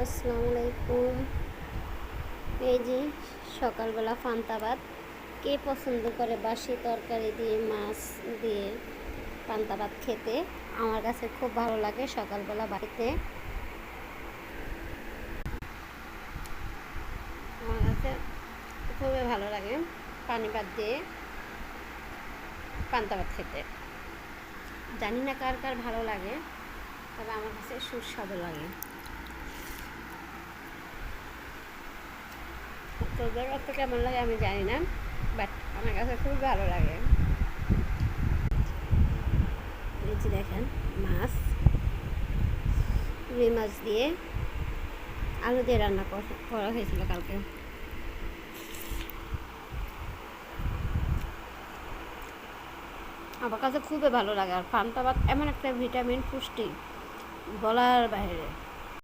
আসসালামু আলাইকুম। এই যে সকালবেলা পান্তা ভাত। কে পছন্দ করে বাসি তরকারি দিয়ে মাছ দিয়ে পান্তা ভাত খেতে? আমার কাছে খুব ভালো লাগে সকালবেলা বাড়িতে। আমার কাছে খুবই ভালো লাগে পানি ভাত দিয়ে পান্তা ভাত খেতে। জানি না কার কার ভালো লাগে, তবে আমার কাছে সুস্বাদু লাগে। তোদের কাছে কেমন লাগে আমি জানি না, বাট আমার কাছে খুবই ভালো লাগে। এই যে দেখেন, মাছ, রুই মাছ দিয়ে আলু দিয়ে রান্না করা হয়েছিল কালকে। আমার কাছে খুবই ভালো লাগে। আর পান্তা ভাত এমন একটা ভিটামিন, পুষ্টি বলার বাইরে।